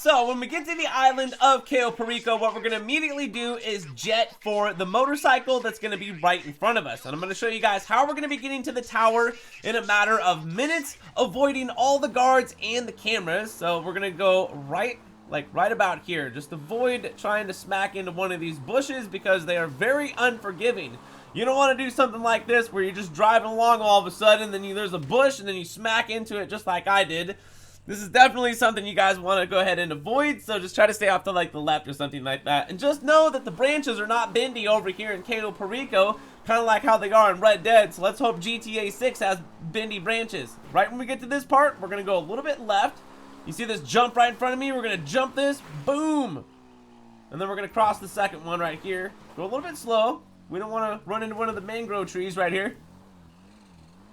so when we get to the island of Cayo Perico, what we're going to immediately do is jet for the motorcycle that's going to be right in front of us. And I'm going to show you guys how we're going to be getting to the tower in a matter of minutes, avoiding all the guards and the cameras. So we're going to go right about here. Just avoid trying to smack into one of these bushes because they are very unforgiving. You don't want to do something like this where you're just driving along all of a sudden, then there's a bush and then you smack into it just like I did. This is definitely something you guys want to go ahead and avoid, so just try to stay off to like the left or something like that. And just know that the branches are not bendy over here in Cayo Perico, kind of like how they are in Red Dead, so let's hope GTA 6 has bendy branches. Right when we get to this part, we're going to go a little bit left. You see this jump right in front of me? We're going to jump this, boom! And then we're going to cross the second one right here. Go a little bit slow. We don't want to run into one of the mangrove trees right here.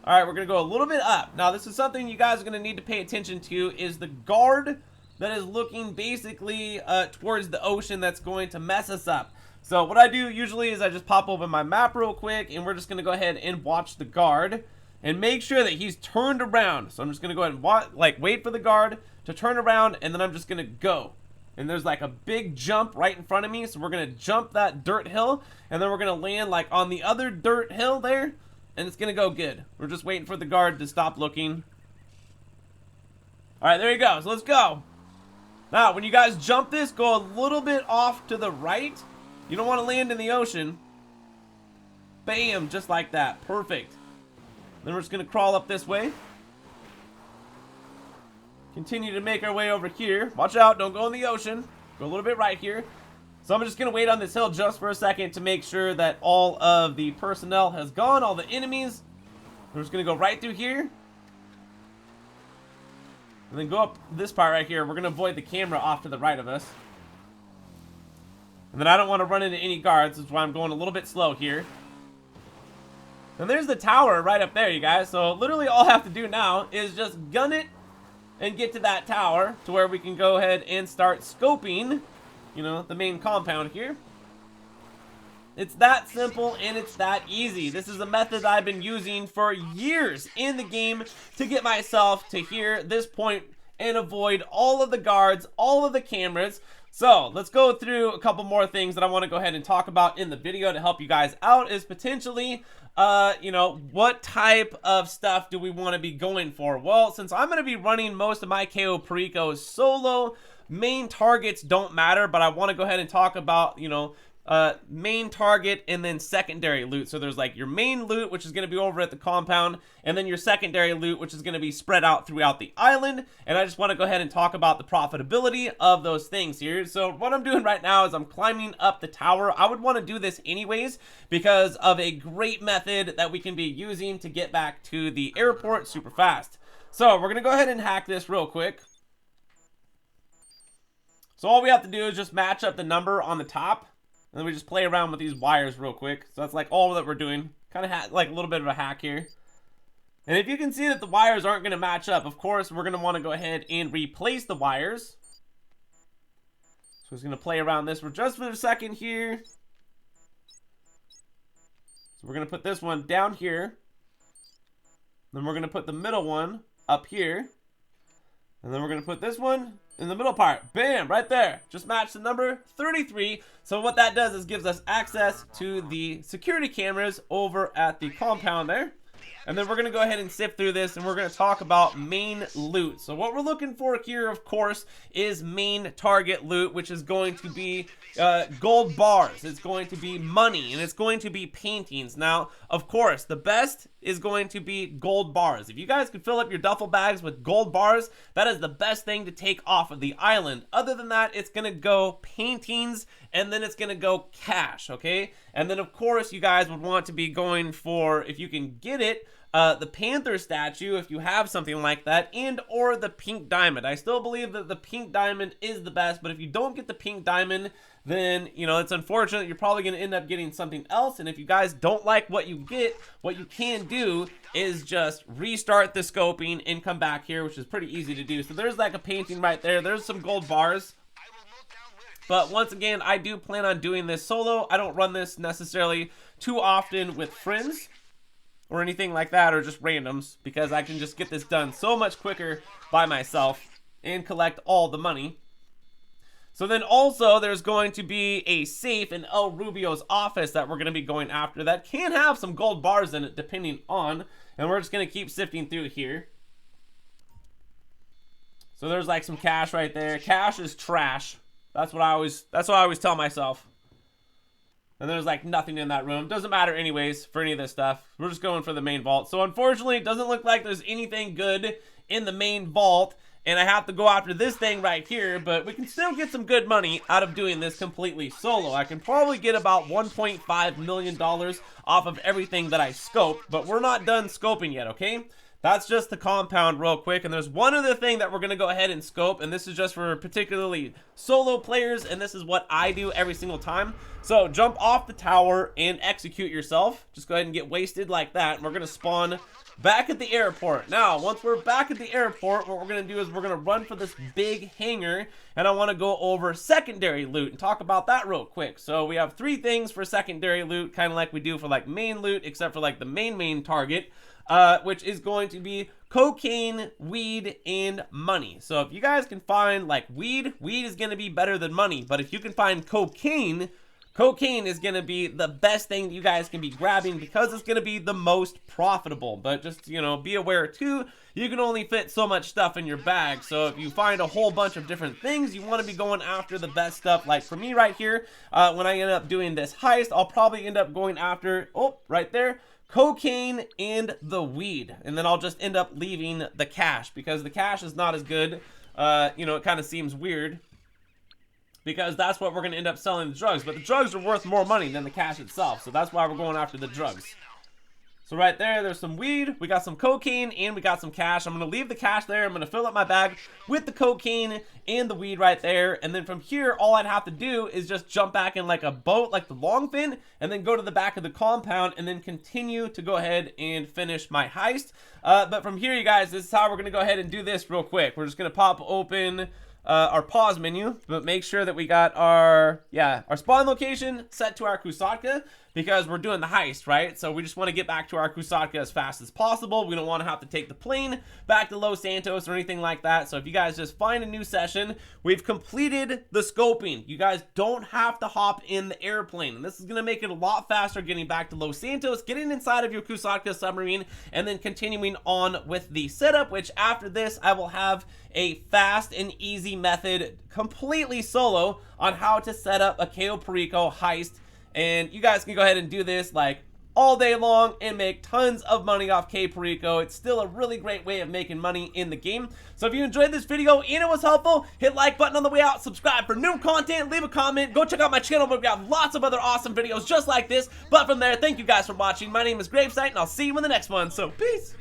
Alright, we're going to go a little bit up. Now, this is something you guys are going to need to pay attention to, is the guard that is looking basically towards the ocean that's going to mess us up. So what I do usually is I just pop open my map real quick, and we're just going to go ahead and watch the guard and make sure that he's turned around. So I'm just going to go ahead and wait for the guard to turn around, and then I'm just going to go. And there's like a big jump right in front of me, so we're going to jump that dirt hill, and then we're going to land like on the other dirt hill there. And it's going to go good. We're just waiting for the guard to stop looking. Alright, there you go. So let's go. Now, when you guys jump this, go a little bit off to the right. You don't want to land in the ocean. Bam, just like that. Perfect. Then we're just going to crawl up this way. Continue to make our way over here. Watch out, don't go in the ocean. Go a little bit right here. So I'm just going to wait on this hill just for a second to make sure that all of the personnel has gone, all the enemies. We're just going to go right through here. And then go up this part right here. We're going to avoid the camera off to the right of us. And then I don't want to run into any guards. That's why I'm going a little bit slow here. And there's the tower right up there, you guys. So literally all I have to do now is just gun it and get to that tower to where we can go ahead and start scoping, you know, the main compound here. It's that simple and it's that easy. This is a method I've been using for years in the game to get myself to here, this point, and avoid all of the guards, all of the cameras. So let's go through a couple more things that I want to go ahead and talk about in the video to help you guys out. Is potentially, you know, what type of stuff do we want to be going for? Well, since I'm going to be running most of my Cayo Perico solo, main targets don't matter, but I want to go ahead and talk about, you know, main target and then secondary loot. So there's like your main loot, which is going to be over at the compound, and then your secondary loot, which is going to be spread out throughout the island. And I just want to go ahead and talk about the profitability of those things here. So what I'm doing right now is I'm climbing up the tower. I would want to do this anyways because of a great method that we can be using to get back to the airport super fast. So we're going to go ahead and hack this real quick. So all we have to do is just match up the number on the top. And then we just play around with these wires real quick. So that's like all that we're doing. Kind of like a little bit of a hack here. And if you can see that the wires aren't going to match up, of course, we're going to want to go ahead and replace the wires. So we're just going to play around this for just for a second here. So we're going to put this one down here. Then we're going to put the middle one up here. And then we're going to put this one in the middle part. Bam, right there. Just match the number 33. So what that does is gives us access to the security cameras over at the compound there. And then we're going to go ahead and sift through this, and we're going to talk about main loot. So what we're looking for here, of course, is main target loot, which is going to be gold bars. It's going to be money, and it's going to be paintings. Now, of course, the best is going to be gold bars. If you guys could fill up your duffel bags with gold bars, that is the best thing to take off of the island. Other than that, it's going to go paintings, and then it's going to go cash, okay? And then, of course, you guys would want to be going for, if you can get it, the panther statue, if you have something like that, and or the pink diamond. I still believe that the pink diamond is the best, but if you don't get the pink diamond, then, you know, it's unfortunate. You're probably going to end up getting something else. And if you guys don't like what you get, what you can do is just restart the scoping and come back here, which is pretty easy to do. So there's like a painting right there. There's some gold bars. But once again, I do plan on doing this solo. I don't run this necessarily too often with friends or anything like that, or just randoms, because I can just get this done so much quicker by myself and collect all the money. So then also there's going to be a safe in El Rubio's office that we're going to be going after that can have some gold bars in it depending on, and we're just going to keep sifting through here. So there's like some cash right there. Cash is trash. That's what I always tell myself. And there's like nothing in that room. Doesn't matter anyways for any of this stuff. We're just going for the main vault. So unfortunately, it doesn't look like there's anything good in the main vault. And I have to go after this thing right here. But we can still get some good money out of doing this completely solo. I can probably get about $1.5 million off of everything that I scoped. But we're not done scoping yet, okay? That's just the compound real quick. And there's one other thing that we're going to go ahead and scope. And this is just for particularly solo players. And this is what I do every single time. So jump off the tower and execute yourself. Just go ahead and get wasted like that. And we're going to spawn back at the airport. Now, once we're back at the airport, what we're going to do is we're going to run for this big hangar. And I want to go over secondary loot and talk about that real quick. So we have 3 things for secondary loot, kind of like we do for like main loot, except for like the main target. Which is going to be cocaine, weed, and money. So if you guys can find like weed is going to be better than money. But if you can find cocaine is going to be the best thing that you guys can be grabbing because it's going to be the most profitable. But just, you know, be aware too, you can only fit so much stuff in your bag. So if you find a whole bunch of different things, you want to be going after the best stuff. Like for me right here, when I end up doing this heist, I'll probably end up going after, oh, right there, cocaine and the weed, and then I'll just end up leaving the cash because the cash is not as good. You know, it kind of seems weird because that's what we're going to end up selling the drugs, but the drugs are worth more money than the cash itself, so that's why we're going after the drugs. So right there's some weed, we got some cocaine, and we got some cash. I'm going to leave the cash there. I'm going to fill up my bag with the cocaine and the weed right there. And then from here, all I'd have to do is just jump back in like a boat, like the long fin, and then go to the back of the compound and then continue to go ahead and finish my heist. But from here, you guys, this is how we're going to go ahead and do this real quick. We're just going to pop open our pause menu, but make sure that we got our spawn location set to our Kusatka because we're doing the heist, right? So we just want to get back to our Kusatka as fast as possible. We don't want to have to take the plane back to Los Santos or anything like that. So if you guys just find a new session, we've completed the scoping. You guys don't have to hop in the airplane. And this is going to make it a lot faster getting back to Los Santos, getting inside of your Kusatka submarine, and then continuing on with the setup, which after this, I will have a fast and easy method completely solo on how to set up a Cayo Perico heist. And you guys can go ahead and do this like all day long and make tons of money off Cayo Perico. It's still a really great way of making money in the game. So if you enjoyed this video and it was helpful, hit like button on the way out, subscribe for new content, leave a comment, go check out my channel where we have lots of other awesome videos just like this. But from there, thank you guys for watching. My name is GRAVESIGHT and I'll see you in the next one. So peace.